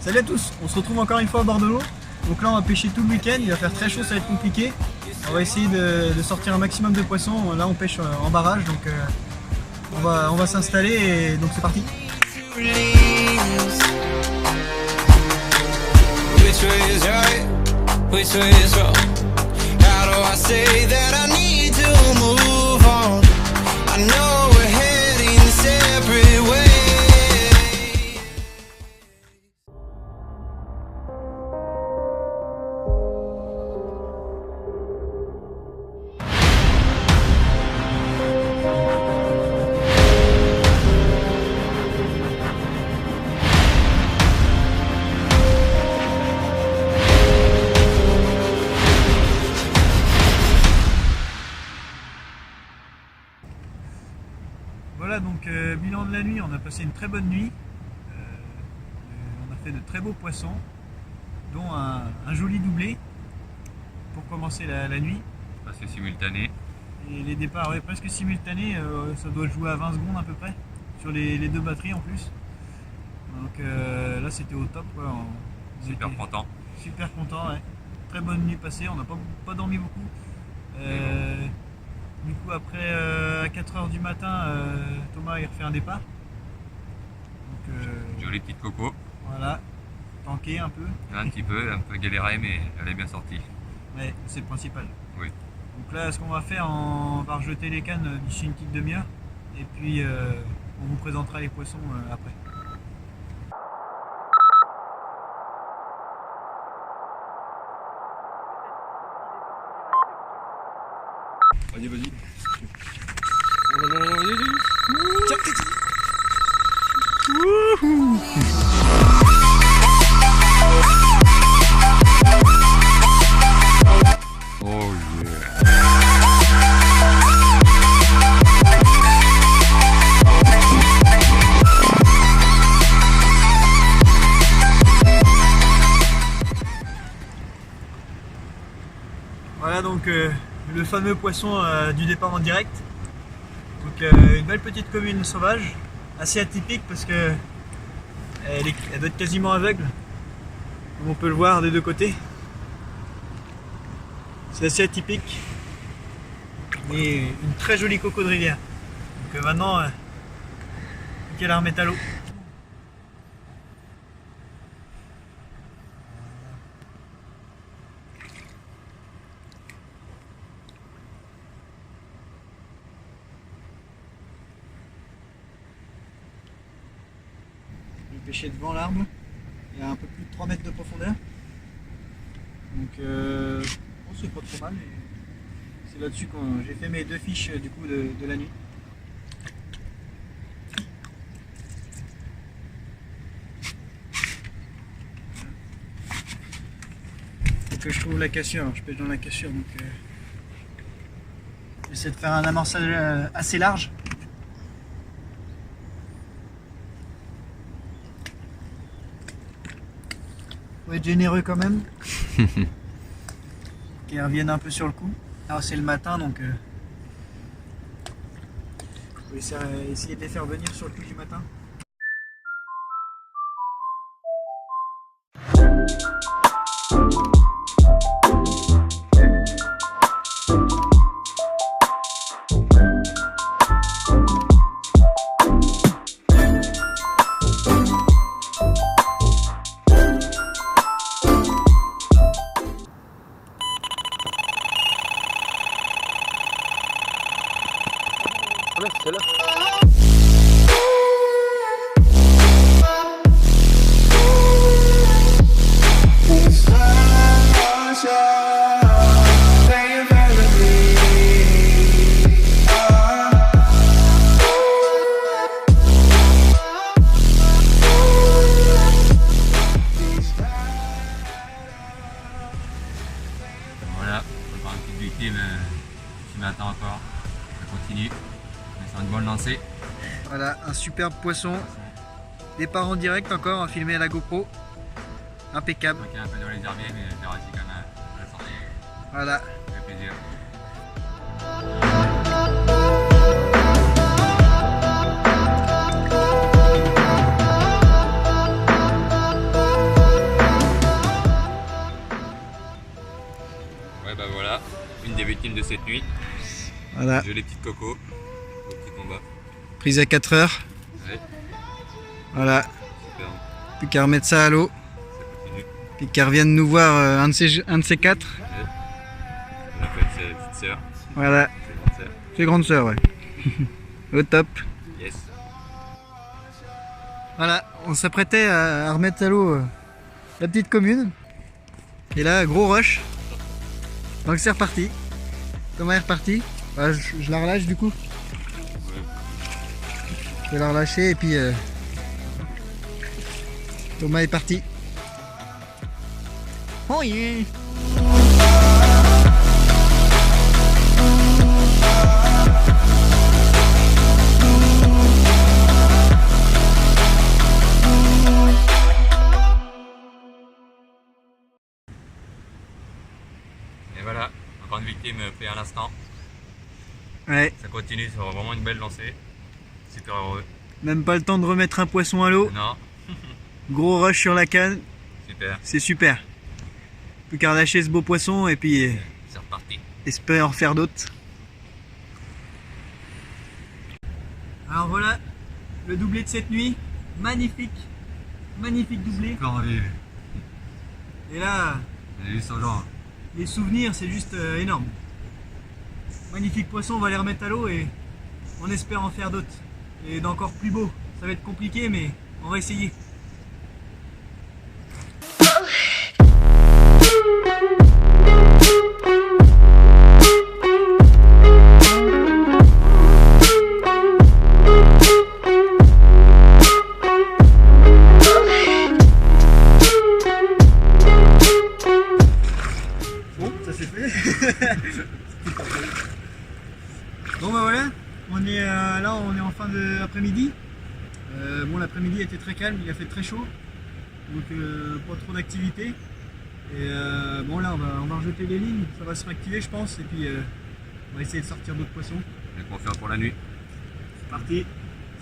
Salut à tous, on se retrouve encore une fois à bord de l'eau. Donc là on va pêcher tout le week-end, il va faire très chaud, ça va être compliqué. On va essayer de sortir un maximum de poissons. Là on pêche en barrage, donc on va s'installer et donc c'est parti. Voilà donc bilan de la nuit, on a passé une très bonne nuit, on a fait de très beaux poissons, dont un joli doublé pour commencer la nuit. Presque simultané. Et les départs presque simultanés, ça doit jouer à 20 secondes à peu près, sur les deux batteries en plus. Donc là c'était au top quoi. Super content. Super content, ouais. Très bonne nuit passée, on n'a pas dormi beaucoup. Du coup après à 4 h du matin, Thomas il refait un départ. Donc, jolie petite coco. Voilà, tanké un peu. Un petit peu, un peu galéré mais elle est bien sortie. Ouais, c'est le principal. Oui. Donc là ce qu'on va faire, on va rejeter les cannes d'ici une petite demi-heure. Et puis on vous présentera les poissons après. Vas-y, vas-y. Oh yeah. Voilà donc le fameux poisson du départ en direct. Donc une belle petite commune sauvage, assez atypique parce que elle doit être quasiment aveugle, comme on peut le voir des deux côtés. C'est assez atypique, et une très jolie coco de rivière. Donc maintenant, il faut qu'elle la remette à l'eau. Je vais pêcher devant l'arbre, il y a un peu plus de 3 mètres de profondeur. Donc bon, c'est pas trop mal. C'est là-dessus que j'ai fait mes 2 fiches du coup de la nuit. Faut que je trouve la cassure, alors je pêche dans la cassure, donc j'essaie de faire un amorçage assez large. Faut être généreux quand même. Qu'ils reviennent un peu sur le coup. Alors c'est le matin donc faut essayer de les faire venir sur le coup du matin. C'est là. Voilà, on va faire une petite victime ce matin encore. Ça continue. C'est une bonne lancée. Voilà, un superbe poisson. Départ en direct encore, filmé à la GoPro. Impeccable. Un peu dans les herbiers, mais j'ai réussi quand même à la sortir. Voilà. Ça fait plaisir. Voilà. J'ai les petites cocos, au petit combat. Prise à 4 heures. Ouais, Voilà. super, Plus qu'à remettre ça à l'eau. ça continue. Puis qu'elle revienne nous voir un de ces 4. Ouais. On appelle ça la petite sœur, Voilà. c'est grande sœur. C'est grande sœur, ouais. Au top. Yes. Voilà, on s'apprêtait à remettre à l'eau la petite commune. Et là, gros rush. Donc c'est reparti. Thomas est reparti. Bah, je la relâche du coup. Ouais. Je vais la relâcher et puis Thomas est parti. Oh yeah. Et voilà, encore une victime pris à l'instant. Ouais, Ça continue, c'est vraiment une belle lancée. Super heureux. même pas le temps de remettre un poisson à l'eau. Non, Gros rush sur la canne, super, c'est super. Plus qu'à relâcher ce beau poisson et puis c'est reparti. espérer en faire d'autres. Alors voilà, le doublé de cette nuit, magnifique, magnifique doublé. Encore envie. Et là, J'ai vu ce genre. les souvenirs, c'est juste énorme. Magnifique poisson, on va les remettre à l'eau et on espère en faire d'autres. Et d'encore plus beaux. Ça va être compliqué, mais on va essayer. Bon, ça c'est fait. Bon bah voilà, on est là, on est en fin d'après-midi. Bon, l'après-midi était très calme, il a fait très chaud, donc pas trop d'activité. Et bon là on va rejeter les lignes, ça va se réactiver je pense, et puis on va essayer de sortir d'autres poissons. Et qu'on va faire pour la nuit. C'est parti,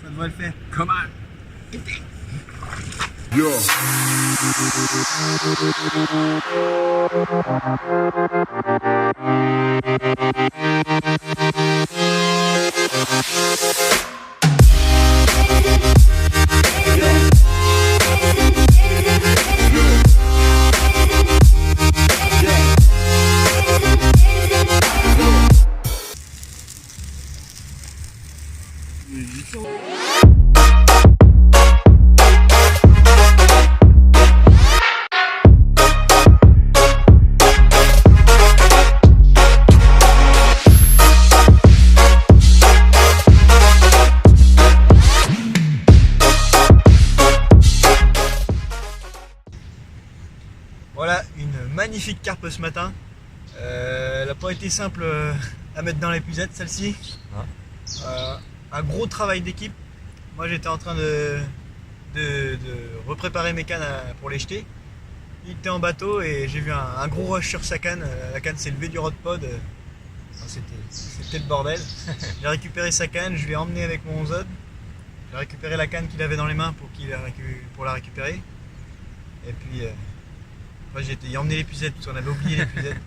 ça devrait le faire. Come on! Voilà, une magnifique carpe ce matin. Elle n'a pas été simple à mettre dans l'épuisette celle-ci. Un gros travail d'équipe. Moi j'étais en train de repréparer mes cannes pour les jeter. Il était en bateau et j'ai vu un gros rush sur sa canne. La canne s'est levée du rod pod. C'était le bordel. J'ai récupéré sa canne, je l'ai emmené avec mon Zod. J'ai récupéré la canne qu'il avait dans les mains pour la récupérer. Et puis j'ai emmené l'épuisette parce qu'on avait oublié l'épuisette.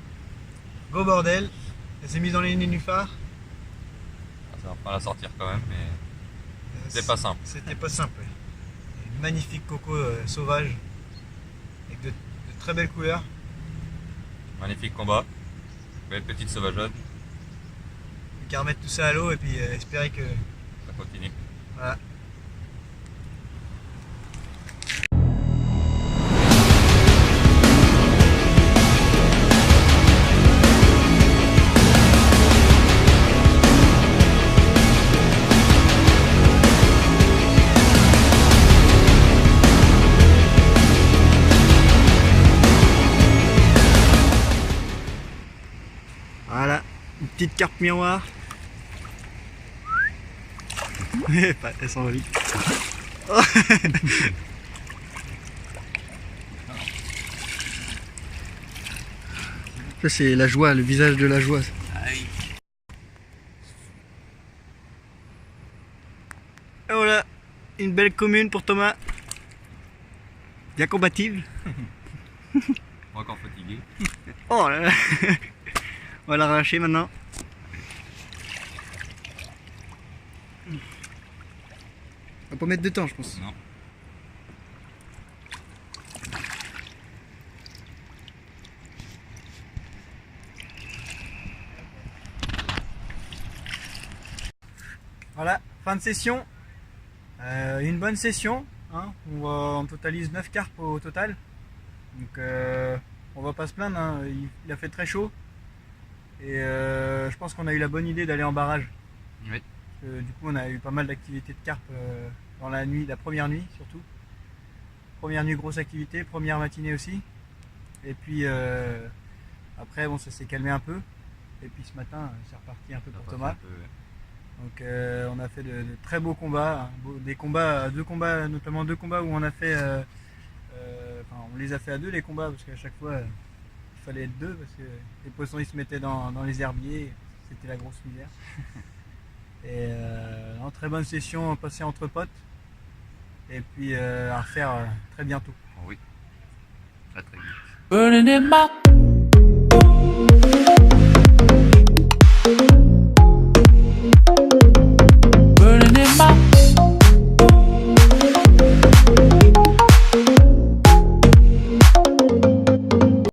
Gros bordel. Elle s'est mise dans les nénuphars. Ça va pas la sortir quand même, mais c'était pas simple. C'était pas simple. Ouais. Une magnifique coco sauvage avec de très belles couleurs. Magnifique combat. Belle petite sauvageonne. Plus qu'à remettre tout ça à l'eau et puis espérer que Ça continue. voilà. Voilà, une petite carpe miroir. Elle s'en va vite. Ça c'est la joie, le visage de la joie. Et voilà, une belle commune pour Thomas. Bien combative. Encore fatigué. Oh là là. On va la relâcher maintenant. va pas mettre de temps, je pense. Non. Voilà, fin de session. Une bonne session. Hein. On totalise 9 carpes au total. Donc on va pas se plaindre, hein. Il a fait très chaud. Et je pense qu'on a eu la bonne idée d'aller en barrage. Oui. Du coup on a eu pas mal d'activités de carpe dans la nuit, la première nuit surtout. Première nuit grosse activité, première matinée aussi. Et puis après bon ça s'est calmé un peu. Et puis ce matin c'est reparti un peu pour Thomas. Donc on a fait de très beaux combats, des combats, notamment deux combats où on a fait, on les a fait à deux les combats parce qu'à chaque fois il fallait être deux parce que les poissons ils se mettaient dans les herbiers, c'était la grosse misère. Et très bonne session passée entre potes et puis à refaire très bientôt. Oui, très vite.